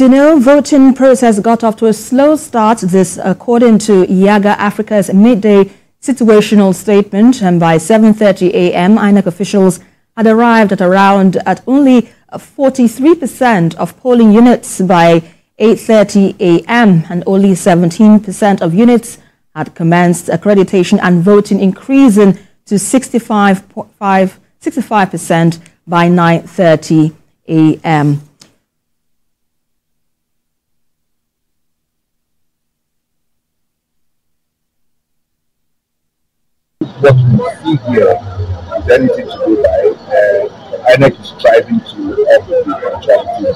As you know, voting process got off to a slow start. This, according to Yaga Africa's midday situational statement, and by 7:30 a.m., INEC officials had arrived at only 43% of polling units by 8:30 a.m., and only 17% of units had commenced accreditation and voting, increasing to 65% by 9:30 a.m. What we see here is anything to go by. INEC is striving to up the punctuality,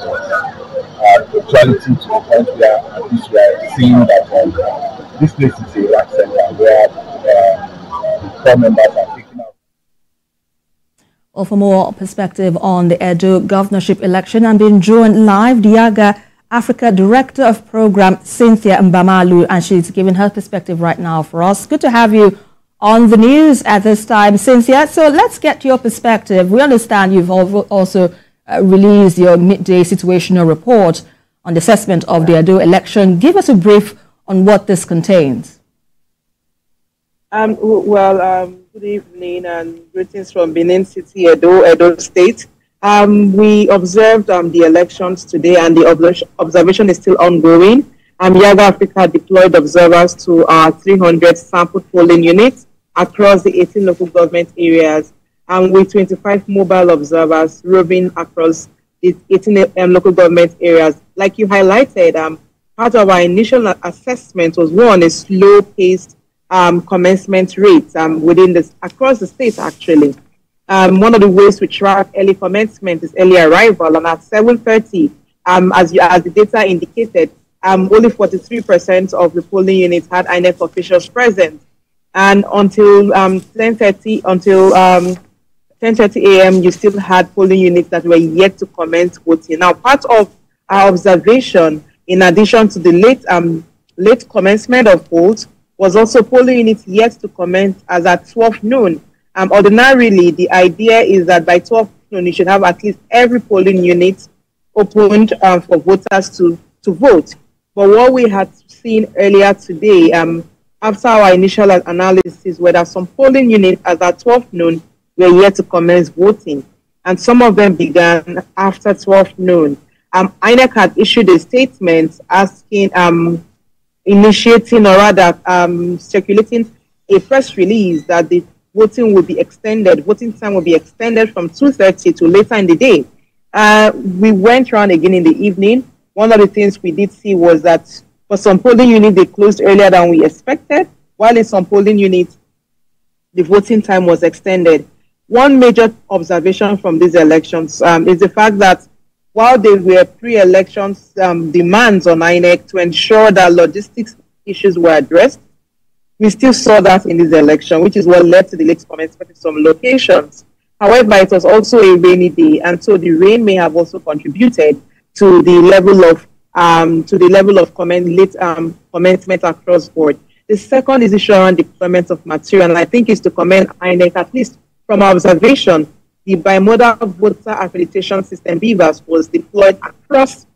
punctuality to the point where at least we are seeing that this place is a rack center where the core members are picking up. Well, for more perspective on the Edo governorship election, I'm being joined live, the Yaga Africa Director of Program, Cynthia Nbamalu, and she's giving her perspective right now for us. Good to have you on the news at this time, Cynthia. So let's get your perspective. We understand you've also released your midday situational report on the assessment of the Edo election. Give us a brief on what this contains. Good evening and greetings from Benin City, Edo State. We observed the elections today, and the observation is still ongoing. Yaga Africa deployed observers to our 300 sample polling units across the 18 local government areas, and with 25 mobile observers roving across the 18 local government areas. Like you highlighted, part of our initial assessment was a slow-paced commencement rate across the state, actually. One of the ways we track early commencement is early arrival, and at 7:30, as the data indicated, only 43% of the polling units had INEC officials present. And until 10:30 a.m., you still had polling units that were yet to commence voting. Now, part of our observation, in addition to the late commencement of polls, was also polling units yet to commence as at 12 noon. Ordinarily, the idea is that by 12 noon, you should have at least every polling unit opened for voters to vote. But what we had seen earlier today, after our initial analysis, were that some polling units as at 12 noon were yet to commence voting, and some of them began after 12 noon. INEC had issued a statement asking, initiating or rather circulating a press release that the voting time will be extended from 2:30 to later in the day. We went around again in the evening. One of the things we did see was that for some polling units, they closed earlier than we expected, while in some polling units, the voting time was extended. One major observation from these elections is the fact that while there were pre-elections demands on INEC to ensure that logistics issues were addressed, we still saw that in this election, which is what led to the late commencement in some locations. However, it was also a rainy day, and so the rain may have also contributed to the level of commencement across board. The second is issue around deployment of material, and I think is to commend INEC, at least from our observation. The bimodal voter accreditation system, BVAS, was deployed across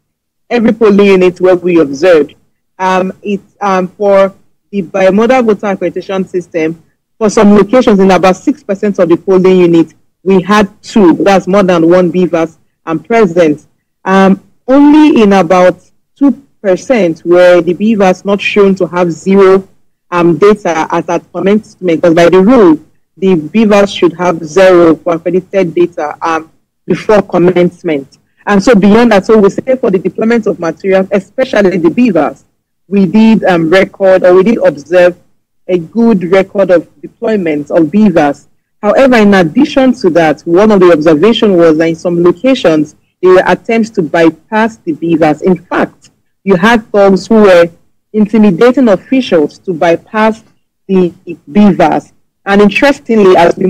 every polling unit where we observed. For the bimodal voter accreditation system, for some locations in about 6% of the polling units, we had two. That's more than one BVAS present. Only in about 2% were the BVAS not shown to have zero data as at commencement, because by the rule, the BVAS should have zero for accredited data before commencement. And so beyond that, so we say for the deployment of materials, especially the BVAS, we did observe a good record of deployment of BVAS. However, in addition to that, one of the observations was that in some locations, there were attempts to bypass the BVAS. In fact, you had thugs who were intimidating officials to bypass the BVAS. And interestingly, as we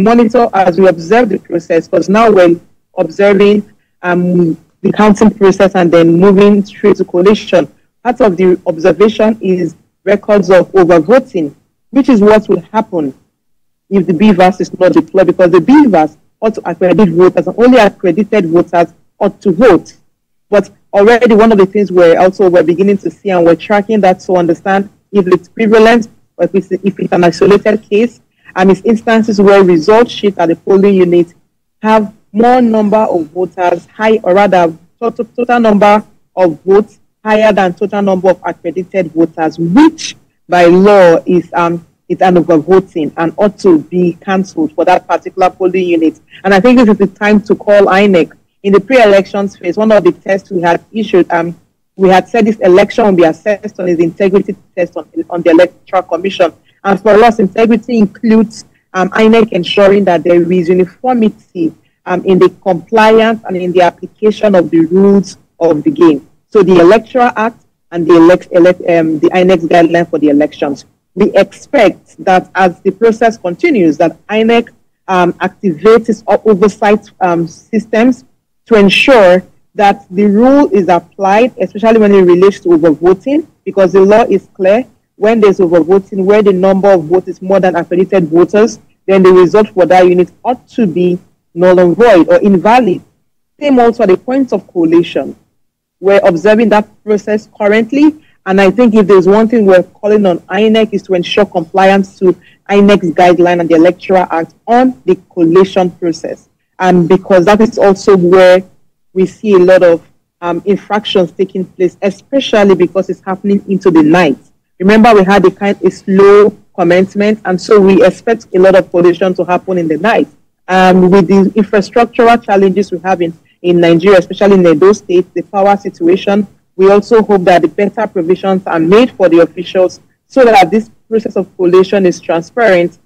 observe the process, because now we're observing the counting process and then moving straight to collation, part of the observation is records of overvoting, which is what will happen if the BVAS is not deployed, because the BVAS ought to accredit voters, and only accredited voters ought to vote. But already one of the things we're beginning to see, and we're tracking that to understand if it's prevalent or if it's an isolated case, and it's instances where result sheets at the polling unit have more number of voters, total number of votes higher than total number of accredited voters, which by law is an overvoting and ought to be cancelled for that particular polling unit. And I think this is the time to call INEC. In the pre-elections phase, one of the tests we had issued, we had said this election will be assessed on its integrity test on the Electoral Commission. And for us, integrity includes INEC ensuring that there is uniformity in the compliance and in the application of the rules of the game. So the Electoral Act and the INEC's guideline for the elections. We expect that as the process continues, that INEC activates its oversight systems to ensure that the rule is applied, especially when it relates to overvoting, because the law is clear. When there's overvoting, where the number of votes is more than accredited voters, then the result for that unit ought to be null and void or invalid. Same also at the point of collation. We're observing that process currently, and I think if there's one thing we're calling on INEC is to ensure compliance to INEC's guideline and the Electoral Act on the collation process. And because that is also where we see a lot of infractions taking place, especially because it's happening into the night. Remember, we had a slow commencement, and so we expect a lot of collation to happen in the night. With the infrastructural challenges we have in Nigeria, especially in Edo State, the power situation, we also hope that the better provisions are made for the officials so that this process of collation is transparent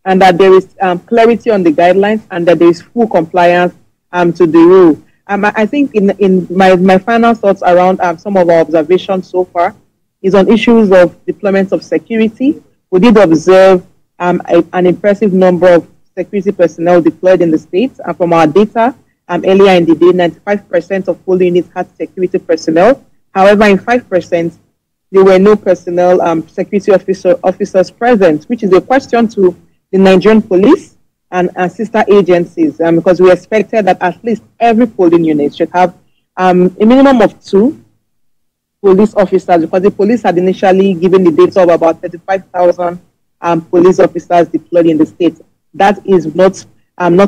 and that there is clarity on the guidelines and that there is full compliance to the rule. I think in my final thoughts around some of our observations so far is on issues of deployment of security. We did observe an impressive number of security personnel deployed in the states. From our data, earlier in the day, 95% of polling units had security personnel. However, in 5%, there were no personnel, security officers present, which is a question to the Nigerian police and sister agencies, because we expected that at least every polling unit should have a minimum of 2 police officers, because the police had initially given the data of about 35,000 police officers deployed in the state. That is not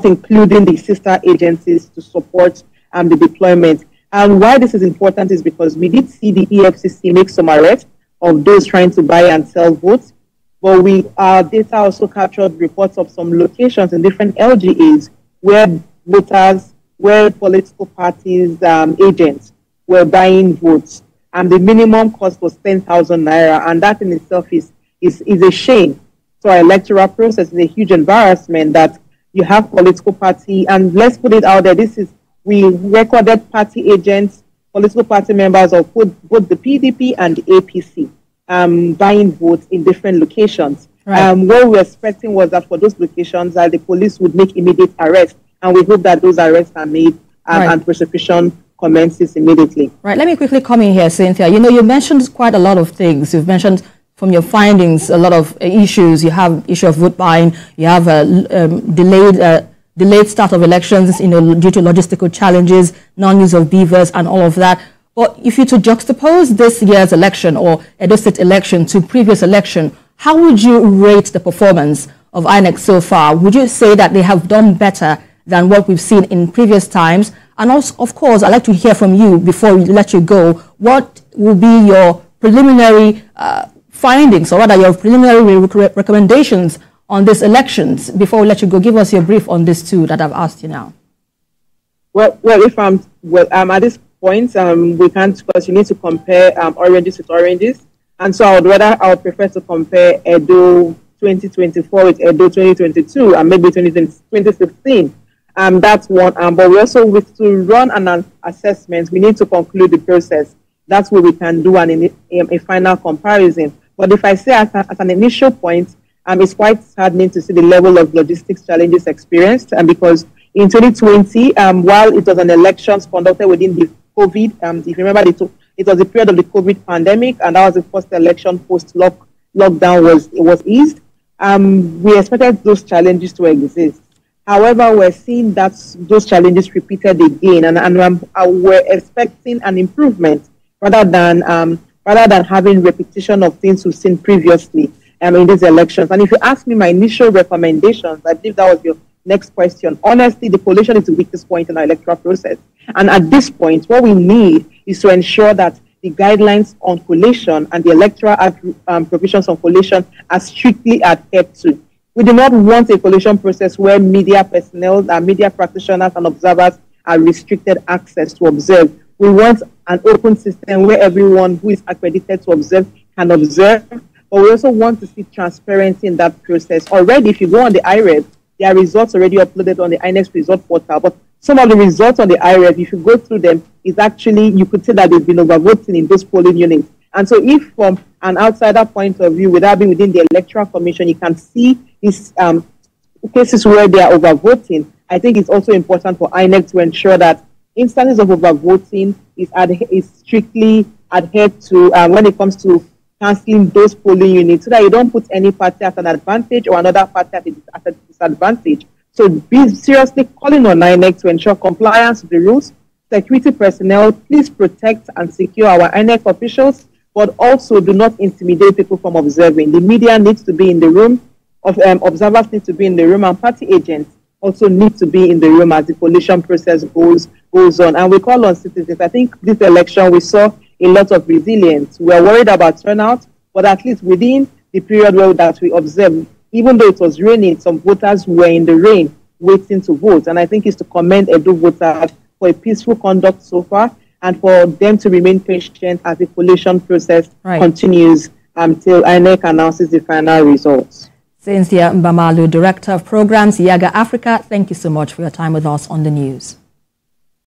including the sister agencies to support the deployment. And why this is important is because we did see the EFCC make some arrests of those trying to buy and sell votes, but our data also captured reports of some locations in different LGAs where voters, where political parties, agents were buying votes. And the minimum cost was 10,000 naira, and that in itself is a shame. So our electoral process is a huge embarrassment that you have political party, and let's put it out there, we recorded party agents, political party members of both the PDP and the APC buying votes in different locations. Right. What we're expecting was that for those locations, the police would make immediate arrests, and we hope that those arrests are made and prosecution commences immediately. Right. Let me quickly come in here, Cynthia. You mentioned quite a lot of things. You've mentioned from your findings a lot of issues. You have issue of vote buying. You have delayed start of elections, due to logistical challenges, non-use of beavers, and all of that. But if you to juxtapose this year's election or Edo State election to previous election, how would you rate the performance of INEC so far? Would you say that they have done better than what we've seen in previous times? And also, of course, I'd like to hear from you before we let you go. What will be your preliminary findings, or rather your preliminary recommendations on these elections before we let you go? Give us your brief on this too that I've asked you now. Well, at this point, we can't, because you need to compare oranges with oranges, and so I would prefer to compare Edo 2024 with Edo 2022 and maybe 2016. That's one. But we also, with to run an assessment, we need to conclude the process. That's what we can do a final comparison. But if I say as an initial point, it's quite saddening to see the level of logistics challenges experienced, and because in 2020, while it was an elections conducted within the COVID, if you remember, it was the period of the COVID pandemic, and that was the first election post-lockdown was eased. We expected those challenges to exist. However, we're seeing that those challenges repeated again, and we're expecting an improvement rather than having repetition of things we've seen previously in these elections. And if you ask me my initial recommendations, I believe that was your next question. Honestly, the collation is the weakest point in our electoral process. And at this point, what we need is to ensure that the guidelines on collation and the electoral provisions on collation are strictly adhered to. We do not want a collation process where media personnel, media practitioners and observers are restricted access to observe. We want an open system where everyone who is accredited to observe can observe, but we also want to see transparency in that process. Already, if you go on the IREV, there are results already uploaded on the INEX result portal, but some of the results on the IREV, if you go through them, is actually, you could say that they've been overvoting in those polling units. And so if from an outsider point of view, without being within the Electoral Commission, you can see these cases where they are overvoting, I think it's also important for INEC to ensure that instances of overvoting is strictly adhered to when it comes to cancelling those polling units, so that you don't put any party at an advantage or another party at a disadvantage. So be seriously calling on INEC to ensure compliance with the rules. Security personnel, please protect and secure our INEC officials, but also do not intimidate people from observing. The media needs to be in the room, observers need to be in the room, and party agents also need to be in the room as the collation process goes on. And we call on citizens. I think this election we saw a lot of resilience. We are worried about turnout, but at least within the period that we observed, even though it was raining, some voters were in the rain waiting to vote. And I think it's to commend Edo voters for a peaceful conduct so far, and for them to remain patient as the collation process continues until INEC announces the final results. Cynthia Nbamalu, Director of Programs, Yaga Africa, thank you so much for your time with us on the news.